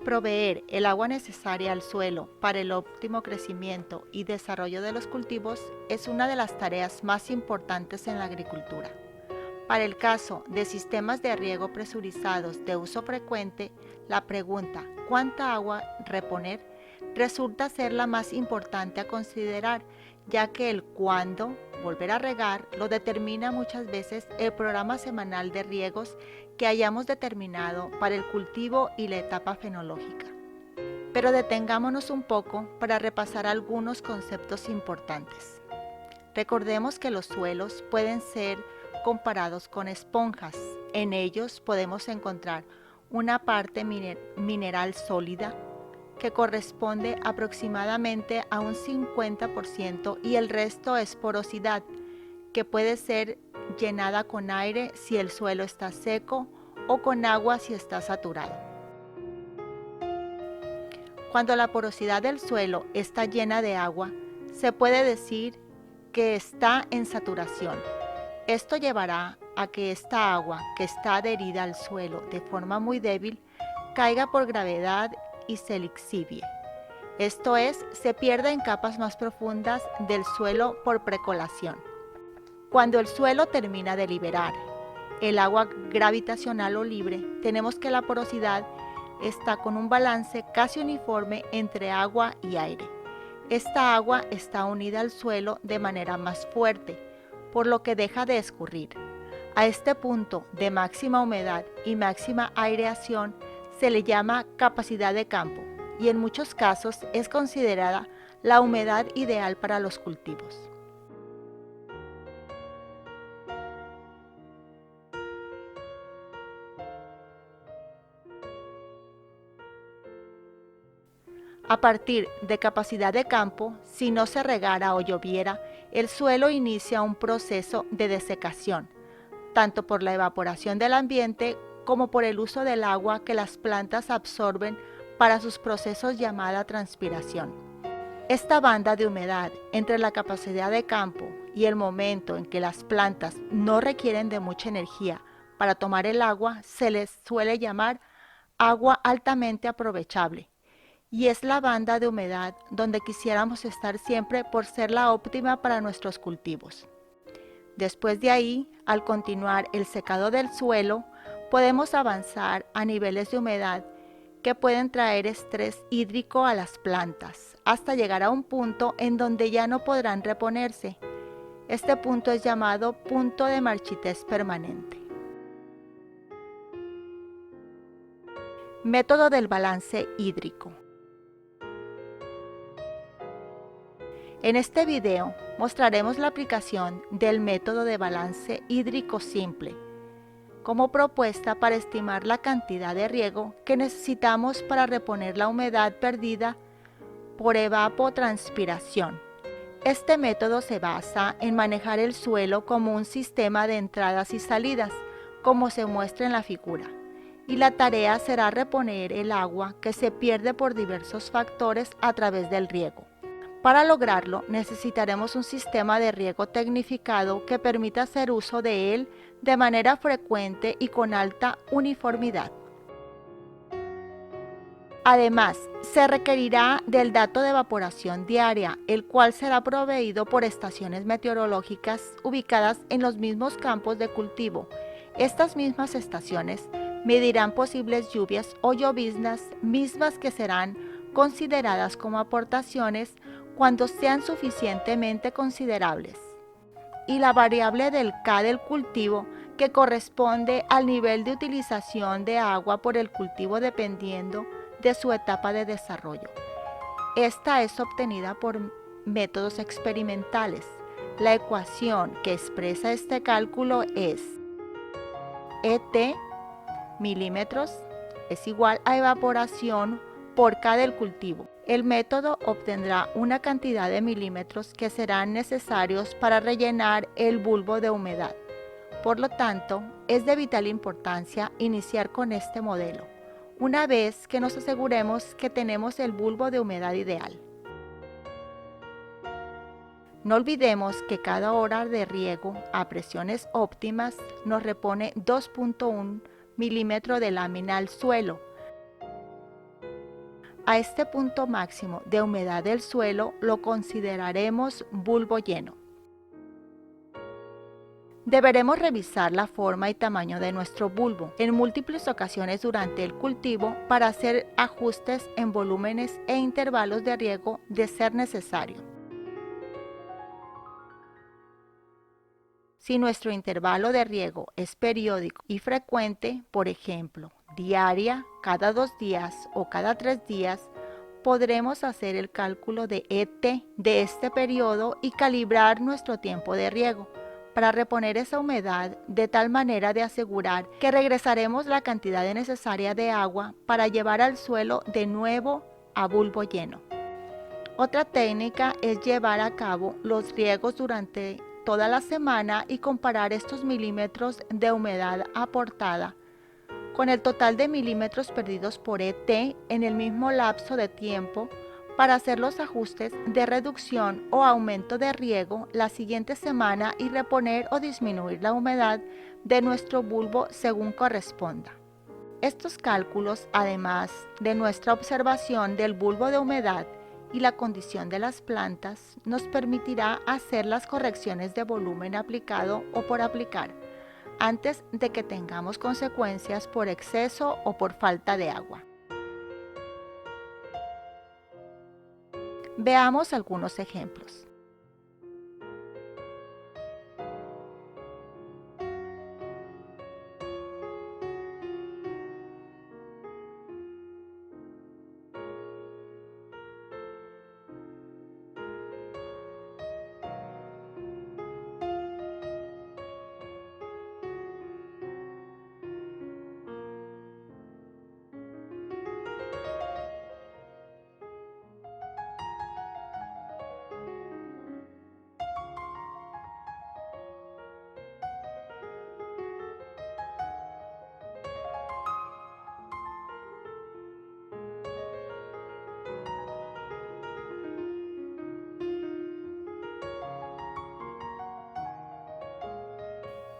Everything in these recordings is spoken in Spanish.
Proveer el agua necesaria al suelo para el óptimo crecimiento y desarrollo de los cultivos es una de las tareas más importantes en la agricultura. Para el caso de sistemas de riego presurizados de uso frecuente, la pregunta ¿cuánta agua reponer? Resulta ser la más importante a considerar, ya que el cuándo volver a regar lo determina muchas veces el programa semanal de riegos que hayamos determinado para el cultivo y la etapa fenológica. Pero detengámonos un poco para repasar algunos conceptos importantes. Recordemos que los suelos pueden ser comparados con esponjas. En ellos podemos encontrar una parte mineral sólida que corresponde aproximadamente a un 50% y el resto es porosidad, que puede ser llenada con aire si el suelo está seco o con agua si está saturado. Cuando la porosidad del suelo está llena de agua, se puede decir que está en saturación. Esto llevará a que esta agua que está adherida al suelo de forma muy débil caiga por gravedad y se lixivie. Esto es, se pierde en capas más profundas del suelo por precolación. Cuando el suelo termina de liberar el agua gravitacional o libre, tenemos que la porosidad está con un balance casi uniforme entre agua y aire. Esta agua está unida al suelo de manera más fuerte, por lo que deja de escurrir. A este punto de máxima humedad y máxima aireación se le llama capacidad de campo y en muchos casos es considerada la humedad ideal para los cultivos. A partir de capacidad de campo, si no se regara o lloviera, el suelo inicia un proceso de desecación, tanto por la evaporación del ambiente como por el uso del agua que las plantas absorben para sus procesos llamada transpiración. Esta banda de humedad entre la capacidad de campo y el momento en que las plantas no requieren de mucha energía para tomar el agua se les suele llamar agua altamente aprovechable. Y es la banda de humedad donde quisiéramos estar siempre por ser la óptima para nuestros cultivos. Después de ahí, al continuar el secado del suelo, podemos avanzar a niveles de humedad que pueden traer estrés hídrico a las plantas, hasta llegar a un punto en donde ya no podrán reponerse. Este punto es llamado punto de marchitez permanente. Método del balance hídrico. En este video mostraremos la aplicación del método de balance hídrico simple como propuesta para estimar la cantidad de riego que necesitamos para reponer la humedad perdida por evapotranspiración. Este método se basa en manejar el suelo como un sistema de entradas y salidas, como se muestra en la figura, y la tarea será reponer el agua que se pierde por diversos factores a través del riego. Para lograrlo, necesitaremos un sistema de riego tecnificado que permita hacer uso de él de manera frecuente y con alta uniformidad. Además, se requerirá del dato de evaporación diaria, el cual será proveído por estaciones meteorológicas ubicadas en los mismos campos de cultivo. Estas mismas estaciones medirán posibles lluvias o lloviznas mismas que serán consideradas como aportaciones cuando sean suficientemente considerables, y la variable del K del cultivo, que corresponde al nivel de utilización de agua por el cultivo dependiendo de su etapa de desarrollo. Esta es obtenida por métodos experimentales. La ecuación que expresa este cálculo es ET milímetros es igual a evaporación por K del cultivo. El método obtendrá una cantidad de milímetros que serán necesarios para rellenar el bulbo de humedad. Por lo tanto, es de vital importancia iniciar con este modelo, una vez que nos aseguremos que tenemos el bulbo de humedad ideal. No olvidemos que cada hora de riego a presiones óptimas nos repone 2.1 milímetros de lámina al suelo. A este punto máximo de humedad del suelo lo consideraremos bulbo lleno. Deberemos revisar la forma y tamaño de nuestro bulbo en múltiples ocasiones durante el cultivo para hacer ajustes en volúmenes e intervalos de riego de ser necesario. Si nuestro intervalo de riego es periódico y frecuente, por ejemplo, diaria, cada 2 días o cada 3 días, podremos hacer el cálculo de ET de este periodo y calibrar nuestro tiempo de riego para reponer esa humedad de tal manera de asegurar que regresaremos la cantidad necesaria de agua para llevar al suelo de nuevo a bulbo lleno. Otra técnica es llevar a cabo los riegos durante toda la semana y comparar estos milímetros de humedad aportada con el total de milímetros perdidos por ET en el mismo lapso de tiempo para hacer los ajustes de reducción o aumento de riego la siguiente semana y reponer o disminuir la humedad de nuestro bulbo según corresponda. Estos cálculos, además de nuestra observación del bulbo de humedad y la condición de las plantas, nos permitirá hacer las correcciones de volumen aplicado o por aplicar, antes de que tengamos consecuencias por exceso o por falta de agua. Veamos algunos ejemplos.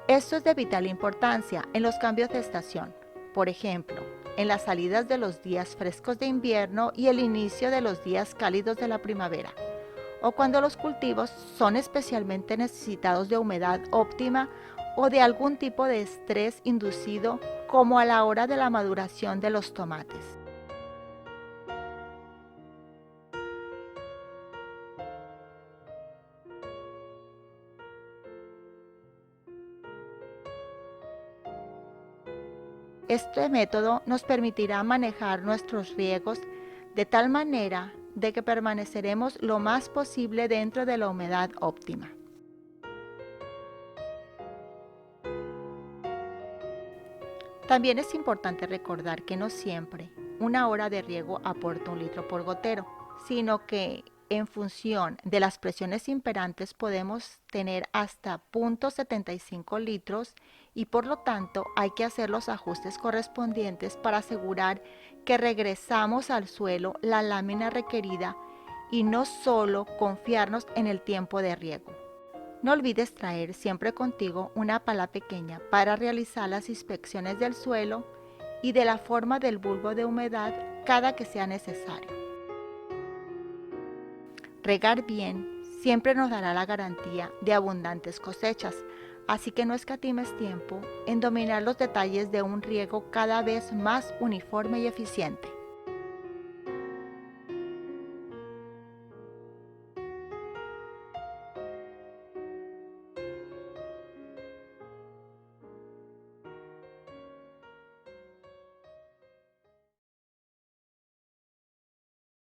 Esto es de vital importancia en los cambios de estación, por ejemplo, en las salidas de los días frescos de invierno y el inicio de los días cálidos de la primavera, o cuando los cultivos son especialmente necesitados de humedad óptima o de algún tipo de estrés inducido, como a la hora de la maduración de los tomates. Este método nos permitirá manejar nuestros riegos de tal manera de que permaneceremos lo más posible dentro de la humedad óptima. También es importante recordar que no siempre una hora de riego aporta 1 litro por gotero, sino que en función de las presiones imperantes podemos tener hasta 0,75 litros y por lo tanto hay que hacer los ajustes correspondientes para asegurar que regresamos al suelo la lámina requerida y no solo confiarnos en el tiempo de riego. No olvides traer siempre contigo una pala pequeña para realizar las inspecciones del suelo y de la forma del bulbo de humedad cada que sea necesario. Regar bien siempre nos dará la garantía de abundantes cosechas, así que no escatimes tiempo en dominar los detalles de un riego cada vez más uniforme y eficiente.